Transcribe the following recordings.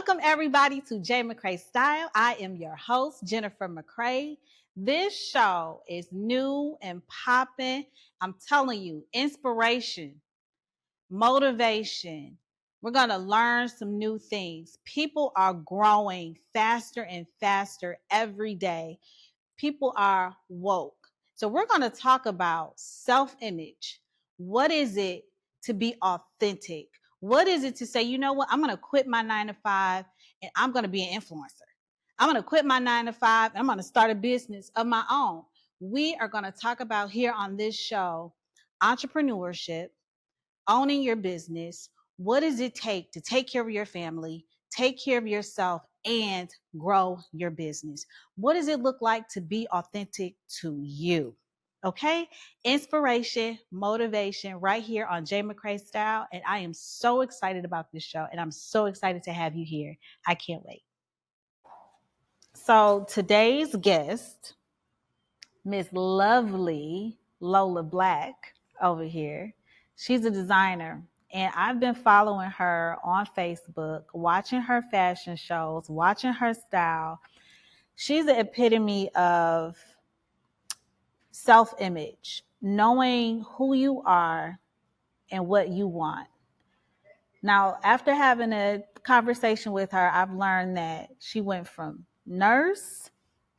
Welcome everybody to McCray Style. I am your host, Jennifer McCray. This show is new and popping. I'm telling you, inspiration, motivation. We're going to learn some new things. People are growing faster and faster every day. People are woke. So we're going to talk about self-image. What is it to be authentic? What is it to say, you know what, I'm going to quit my 9 to 5 and I'm going to be an influencer. I'm going to quit my 9 to 5 and I'm going to start a business of my own. We are going to talk about here on this show, entrepreneurship, owning your business. What does it take to take care of your family, take care of yourself, and grow your business? What does it look like to be authentic to you? Okay, inspiration, motivation, right here on McCray Style. And I am so excited about this show, and I'm so excited to have you here. I can't wait. So today's guest, Miss Lovely Lola Black over here. She's a designer, and I've been following her on Facebook, watching her fashion shows, watching her style. She's the epitome of self-image, knowing who you are and what you want. Now, after having a conversation with her, I've learned that she went from nurse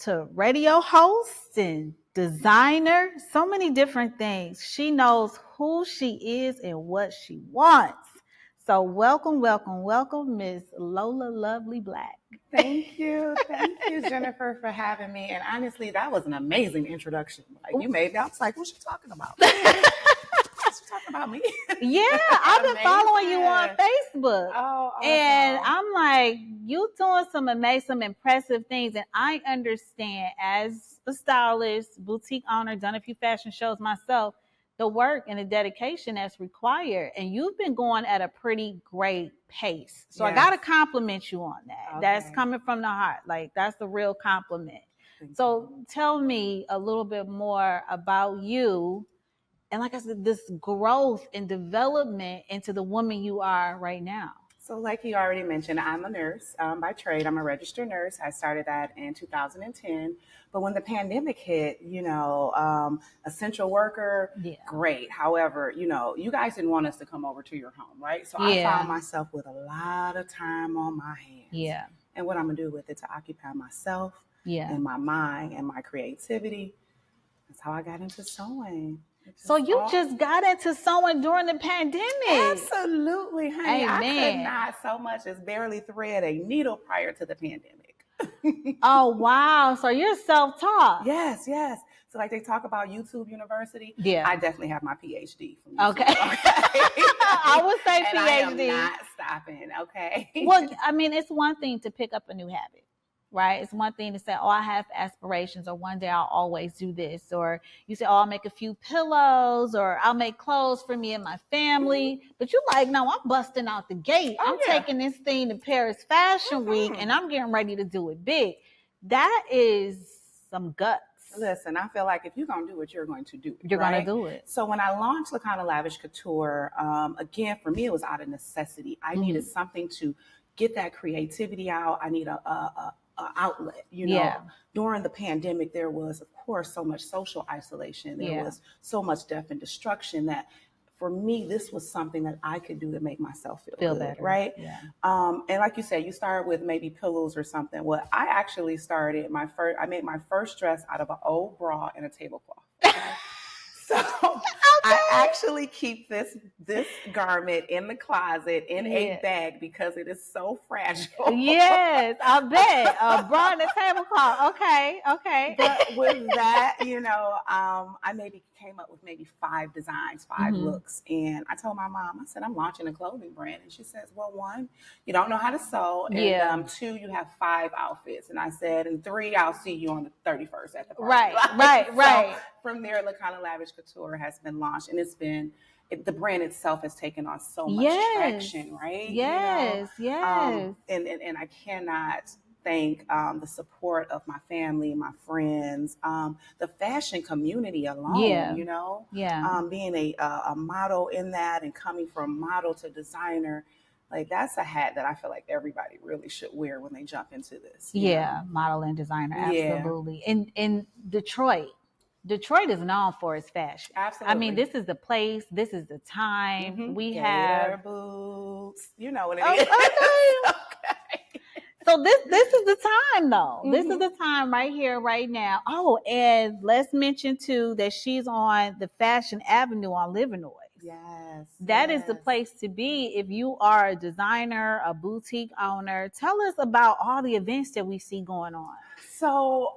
to radio host and designer, so many different things. She knows who she is and what she wants. So welcome, Miss Lola Lovely Black. Thank you, Jennifer, for having me. And honestly, that was an amazing introduction. Like you made me, I was like, what's she talking about? She's talking about me. Yeah, I've been following you on Facebook. Oh, awesome. And I'm like, you doing some amazing, impressive things. And I understand as a stylist, boutique owner, done a few fashion shows myself, the work and the dedication that's required. And you've been going at a pretty great pace. So yes. I got to compliment you on that. Okay. That's coming from the heart. Like, that's the real compliment. So tell me a little bit more about you. And like I said, this growth and development into the woman you are right now. So like you already mentioned, I'm a nurse by trade. I'm a registered nurse. I started that in 2010. But when the pandemic hit, essential worker, great. However, you guys didn't want us to come over to your home, right? So I found myself with a lot of time on my hands. Yeah. And what I'm going to do with it to occupy myself and my mind and my creativity. That's how I got into sewing. So you just got into sewing during the pandemic. Absolutely, honey. Amen. I could not so much as barely thread a needle prior to the pandemic. Oh, wow. So you're self-taught. Yes. So like they talk about YouTube University. Yeah. I definitely have my PhD from YouTube. Okay. I would say and PhD. I am not stopping, okay? Well, I mean, it's one thing to pick up a new habit. Right? It's one thing to say, oh, I have aspirations, or one day I'll always do this. Or you say, oh, I'll make a few pillows, or I'll make clothes for me and my family. But you like, no, I'm busting out the gate. I'm taking this thing to Paris Fashion Week and I'm getting ready to do it big. That is some guts. Listen, I feel like if you're going to do it, you're going to do it. You're going to do it. So when I launched Lacana Lavish Couture, again, for me, it was out of necessity. I needed something to get that creativity out. I need a outlet, During the pandemic, there was, of course, so much social isolation. There was so much death and destruction that for me, this was something that I could do to make myself feel good, better, right? Yeah. And like you said, you started with maybe pillows or something. Well, I actually started I made my first dress out of an old bra and a tablecloth. So I actually keep this garment in the closet in a bag because it is so fragile. Yes, I bet. A bra and a tablecloth. Okay. But with that, I maybe came up with maybe 5 designs, 5 looks. And I told my mom, I said, I'm launching a clothing brand. And she says, well, 1, you don't know how to sew. And 2, you have 5 outfits. And I said, and 3, I'll see you on the 31st at the party. Right. So from there, Lacana Lavish Couture has been launched, and the brand itself has taken on so much traction, right? Yes. And I cannot thank the support of my family, my friends, the fashion community alone, being a model in that and coming from model to designer. Like that's a hat that I feel like everybody really should wear when they jump into this. Yeah, model and designer, absolutely. Yeah. In Detroit is known for its fashion. Absolutely. I mean, this is the place, this is the time. Mm-hmm. We Gator have boots. You know what it is. Okay. Okay. So this is the time though. Mm-hmm. This is the time right here, right now. Oh, and let's mention too that she's on the Fashion Avenue on Livernois. Yes. That is the place to be if you are a designer, a boutique owner. Tell us about all the events that we see going on. So,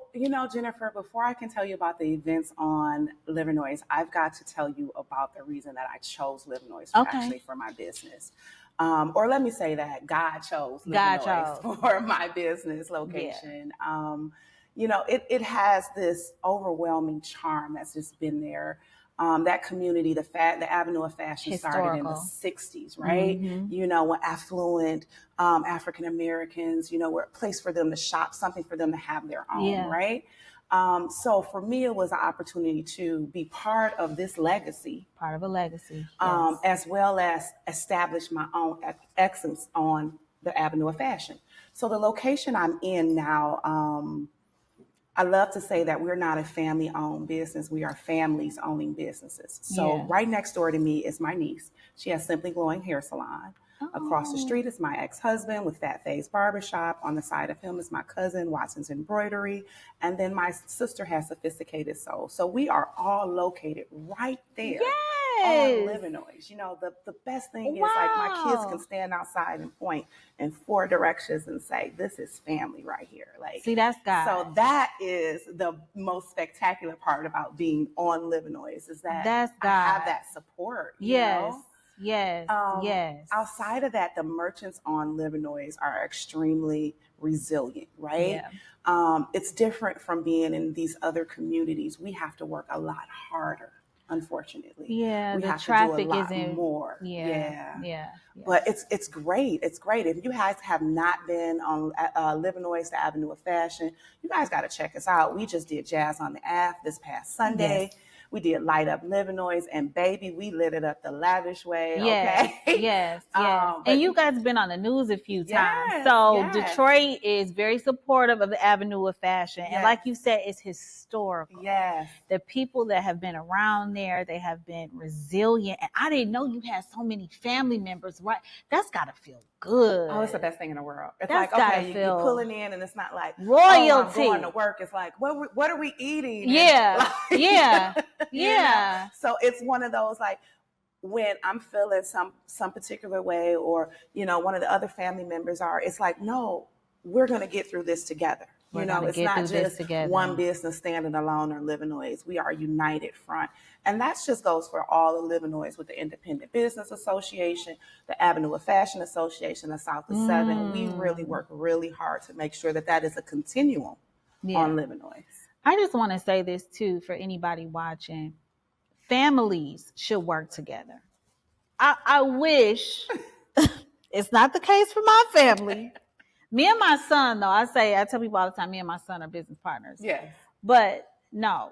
Jennifer, before I can tell you about the events on Livernois, I've got to tell you about the reason that I chose Livernois actually for my business. Or let me say that God chose Livernois for my business location. Yeah. It has this overwhelming charm that's just been there. That community, the Avenue of Fashion started in the 60s, right? Mm-hmm. When affluent African Americans, were a place for them to shop, something for them to have their own, right? So for me, it was an opportunity to be part of this legacy. Part of a legacy. Yes. As well as establish my own excellence on the Avenue of Fashion. So the location I'm in now, I love to say that we're not a family-owned business. We are families owning businesses. So right next door to me is my niece. She has Simply Glowing Hair Salon. Oh. Across the street is my ex-husband with Fat Faye's Barbershop. On the side of him is my cousin, Watson's Embroidery. And then my sister has Sophisticated Soul. So we are all located right there. On Livernois. The best thing is like my kids can stand outside and point in 4 directions and say, this is family right here. Like, see, that's God. So that is the most spectacular part about being on Livernois is that I have that support. Yes. Yes. Outside of that, the merchants on Livernois are extremely resilient, right? Yeah. It's different from being in these other communities. We have to work a lot harder. Unfortunately, yeah, we the have traffic to do a lot isn't more. Yeah. But it's great. It's great. If you guys have not been on Livernois, the Avenue of Fashion, you guys got to check us out. We just did Jazz on the Ave this past Sunday. Yes. We did Light Up Livernois, and baby, we lit it up the lavish way. Yes, okay. Yes. And you guys have been on the news a few times. So Detroit is very supportive of the Avenue of Fashion. And like you said, it's historical. Yes. The people that have been around there, they have been resilient. And I didn't know you had so many family members, right? That's got to feel good. Oh, it's the best thing in the world. It's that's like, okay, you're pulling in and it's not like, royalty. Oh, I'm going to work. It's like, what are we eating? Yeah. And like, yeah. So it's one of those like when I'm feeling some particular way or, one of the other family members it's like, no, we're going to get through this together. It's not just one business standing alone or Livernois. We are a united front. And that just goes for all of Livernois with the Independent Business Association, the Avenue of Fashion Association, the South of 7. We really work really hard to make sure that is a continuum on Livernois. I just want to say this too for anybody watching. Families should work together. I wish it's not the case for my family. Me and my son, though, I tell people all the time, me and my son are business partners. Yes. But no,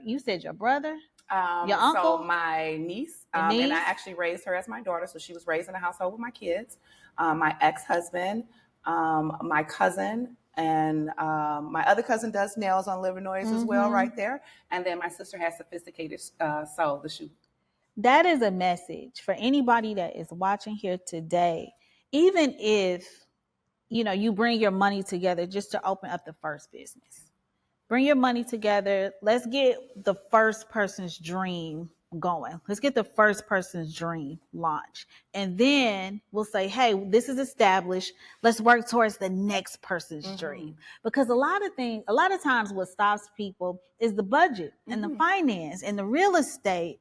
you said your brother? Your uncle? So my niece, and I actually raised her as my daughter. So she was raised in a household with my kids. My ex-husband, my cousin, and my other cousin does nails on Livernois as well, right there. And then my sister has Sophisticated Soul, the shoe. That is a message for anybody that is watching here today. Even if, you bring your money together just to open up the first business. Bring your money together. Let's get the first person's dream going. Let's get the first person's dream launched. And then we'll say, hey, this is established. Let's work towards the next person's dream. Because a lot of times what stops people is the budget and the finance and the real estate,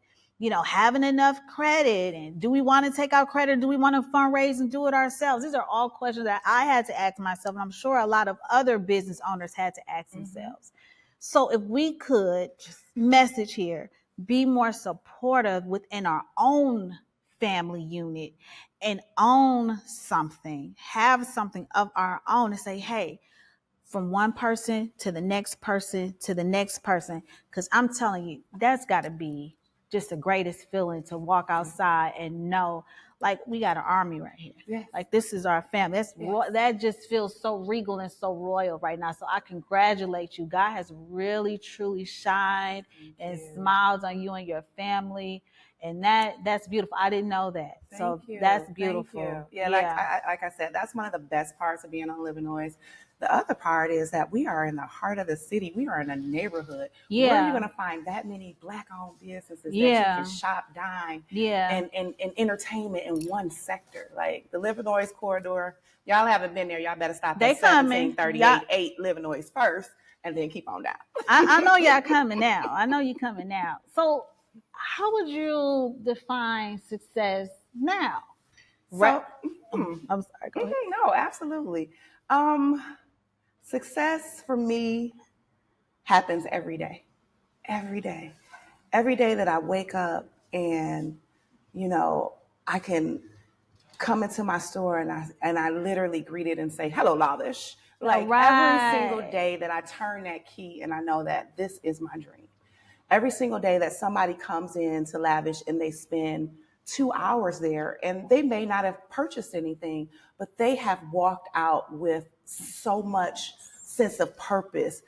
having enough credit. And do we want to take out credit? Do we want to fundraise and do it ourselves? These are all questions that I had to ask myself. And I'm sure a lot of other business owners had to ask themselves. So if we could just message here, be more supportive within our own family unit and own something, have something of our own and say, hey, from one person to the next person to the next person. Because I'm telling you, that's got to be just the greatest feeling to walk outside and know, like we got an army right here. Yes. Like this is our family. That just feels so regal and so royal right now. So I congratulate you. God has really truly shined and smiled on you and your family, and that's beautiful. I didn't know that. Thank you. That's beautiful. Thank you. Yeah, like I said, that's one of the best parts of being on Living Noise. The other part is that we are in the heart of the city. We are in a neighborhood. Yeah. Where are you going to find that many Black-owned businesses that you can shop, dine, and entertainment in one sector? Like the Living Noise corridor. Y'all haven't been there. Y'all better stop at 1738 Living Noise first, and then keep on down. I know y'all coming now. I know you coming now. So how would you define success now? So, I'm sorry. Go ahead. No, absolutely. Success for me happens every day. Every day. Every day that I wake up and, I can come into my store and I literally greet it and say, hello, Lavish. Like every single day that I turn that key and I know that this is my dream. Every single day that somebody comes in to Lavish and they spend 2 hours there and they may not have purchased anything, but they have walked out with so much sense of purpose,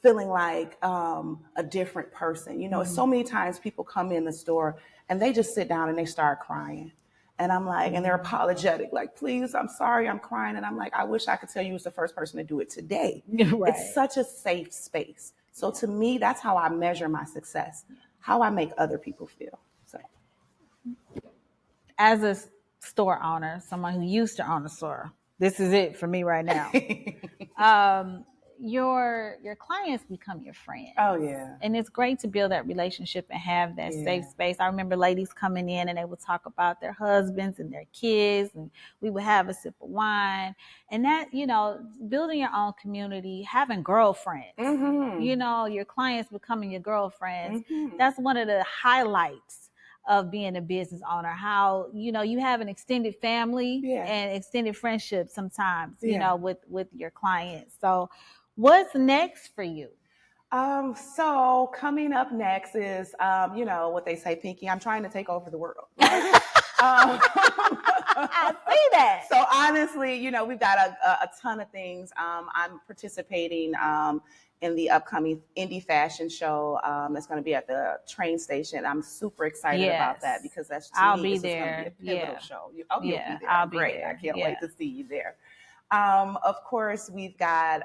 feeling like a different person. So many times people come in the store and they just sit down and they start crying. And I'm like, and they're apologetic, like, please, I'm sorry, I'm crying. And I'm like, I wish I could tell you was the first person to do it today. Right. It's such a safe space. So to me, that's how I measure my success, how I make other people feel. So, as a store owner, someone who used to own a store, this is it for me right now. Your clients become your friends. Oh yeah. And it's great to build that relationship and have that safe space. I remember ladies coming in and they would talk about their husbands and their kids, and we would have a sip of wine. And that, building your own community, having girlfriends, your clients becoming your girlfriends. That's one of the highlights of being a business owner, how, you have an extended family and extended friendship sometimes, with your clients. So what's next for you? So coming up next is, what they say, Pinky, I'm trying to take over the world. Right? I see that. So honestly, we've got a ton of things. I'm participating in the upcoming indie fashion show that's going to be at the train station. I'm super excited about that because that's I'll be there. Is going to be a pivotal show. You'll be there. I'll be Great. there. I can't wait to see you there. Of course, we've got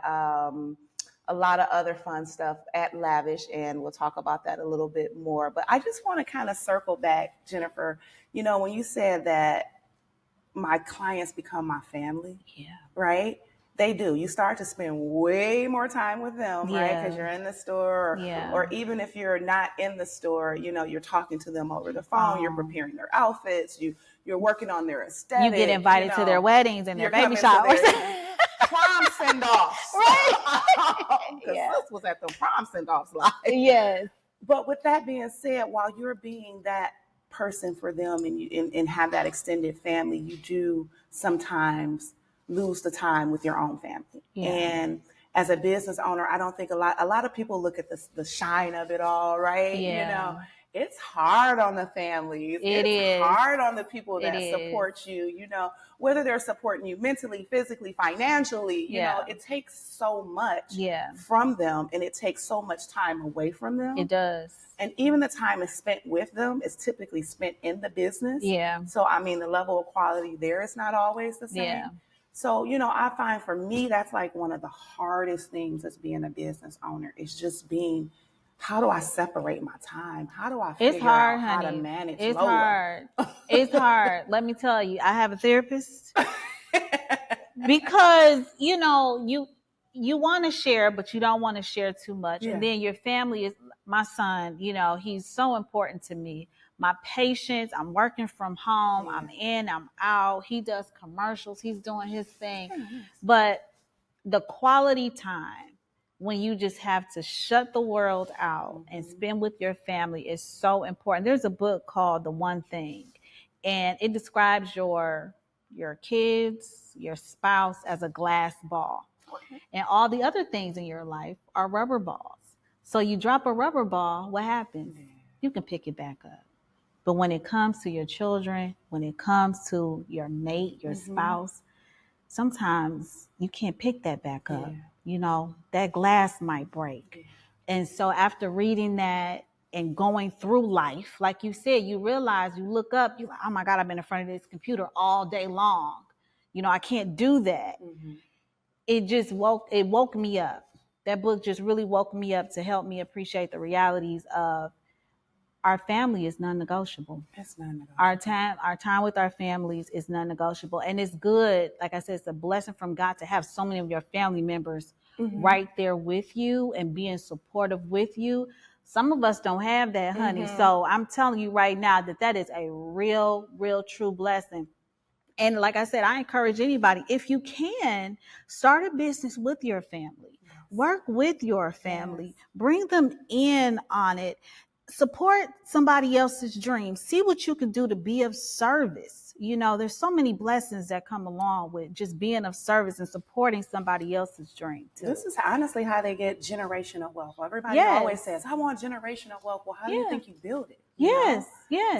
a lot of other fun stuff at Lavish, and we'll talk about that a little bit more. But I just want to kind of circle back, Jennifer, when you said that my clients become my family, right? They do. You start to spend way more time with them, right? Because you're in the store, or even if you're not in the store, you're talking to them over the phone. You're preparing their outfits. You're working on their aesthetic. You get invited to their weddings and their baby showers. Prom send-offs. Right. Because this was at the prom send-offs live. Yes. But with that being said, while you're being that person for them and have that extended family, you do sometimes lose the time with your own family. And as a business owner, I don't think a lot of people look at the shine of it all, right? It's hard on the families. It's hard on the people that support you, whether they're supporting you mentally, physically, financially, it takes so much from them, and it takes so much time away from them. It does. And even the time is spent with them is typically spent in the business. So, the level of quality there is not always the same. So, I find for me, that's like one of the hardest things as being a business owner is just being, how do I separate my time? How do I figure out how to manage It's Lola? hard. It's hard. Let me tell you, I have a therapist because, you want to share, but you don't want to share too much. And then your family is, my son, he's so important to me. My patience, I'm working from home, I'm in, I'm out. He does commercials, he's doing his thing. But the quality time when you just have to shut the world out and spend with your family is so important. There's a book called The One Thing, and it describes your kids, your spouse as a glass ball. And all the other things in your life are rubber balls. So you drop a rubber ball, what happens? You can pick it back up. But when it comes to your children, when it comes to your mate, your spouse, sometimes you can't pick that back up. You know, that glass might break. And so after reading that and going through life, like you said, you realize, you look up, you like, oh my God, I've been in front of this computer all day long. You know, I can't do that. It woke me up. That book just really woke me up to help me appreciate the realities of our family is non-negotiable. It's non-negotiable. Our time with our families is non-negotiable. And it's good. Like I said, it's a blessing from God to have so many of your family members right there with you and being supportive with you. Some of us don't have that, honey. So I'm telling you right now that is a real, real true blessing. And like I said, I encourage anybody, if you can, start a business with your family. Work with your family. Bring them in on it. Support somebody else's dream. See what you can do to be of service. You know, there's so many blessings that come along with just being of service and supporting somebody else's dream too. This is honestly how they get generational wealth. Everybody always says, I want generational wealth. Well, how do you think you build it? Yes.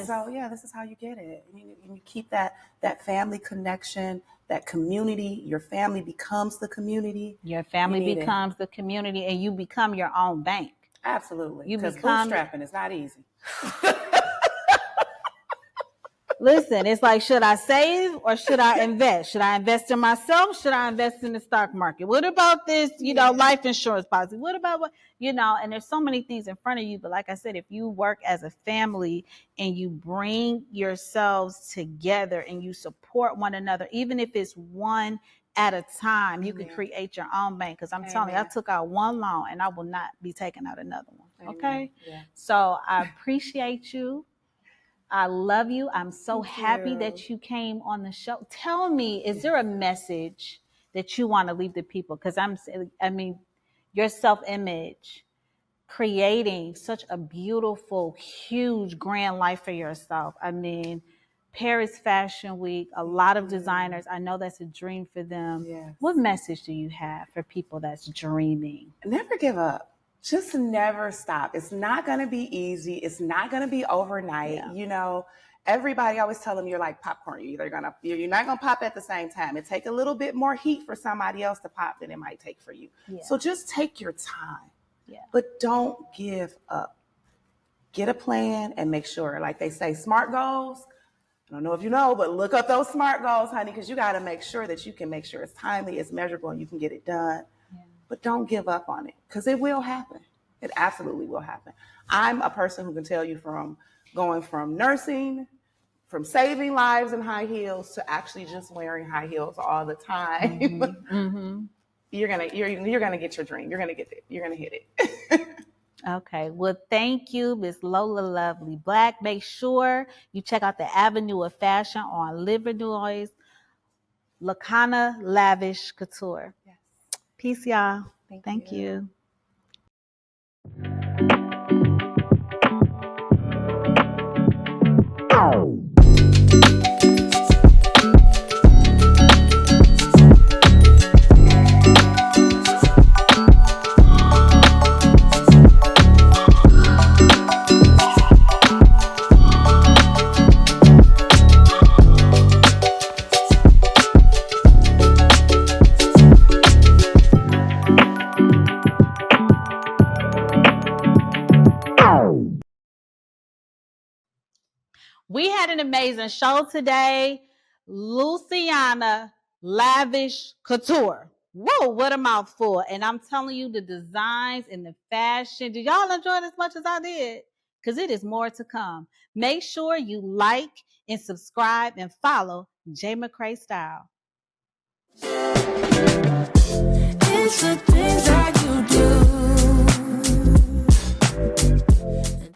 So this is how you get it. You keep that family connection, that community. Your family becomes the community. Your family becomes the community, and you become your own bank. Absolutely. Because bootstrapping is not easy. Listen, it's like, should I save or should I invest? Should I invest in myself? Should I invest in the stock market? What about this, life insurance policy? What about and there's so many things in front of you. But like I said, if you work as a family and you bring yourselves together and you support one another, even if it's one at a time, you can create your own bank. Because I'm telling you, I took out one loan and I will not be taking out another one. Okay? So I appreciate you. I love you. I'm so happy that you came on the show. Tell me, is there a message that you want to leave the people? Because your self-image, creating such a beautiful, huge, grand life for yourself. I mean, Paris Fashion Week, a lot of designers, I know that's a dream for them. What message do you have for people that's dreaming? Never give up. Just never stop. It's not going to be easy. It's not going to be overnight. Everybody always tell them you're like popcorn. You're not going to pop at the same time. It take a little bit more heat for somebody else to pop than it might take for you. So just take your time, but don't give up. Get a plan and make sure, like they say, SMART goals. I don't know if you know, but look up those SMART goals, honey, because you got to make sure that you can make sure it's timely, it's measurable, and you can get it done. But don't give up on it, because it will happen. It absolutely will happen. I'm a person who can tell you, from going from nursing, from saving lives in high heels, to actually just wearing high heels all the time. You're gonna get your dream. You're gonna get it. You're gonna hit it. Okay. Well, thank you, Miss Lola Black. Make sure you check out the Avenue of Fashion on Livernois, Lacana Lavish Couture. Peace, y'all. Thank you. We had an amazing show today. Luciana Lavish Couture. Whoa, what a mouthful. And I'm telling you, the designs and the fashion, did y'all enjoy it as much as I did? Because it is more to come. Make sure you like and subscribe and follow J. McCray Style. It's the things that you do.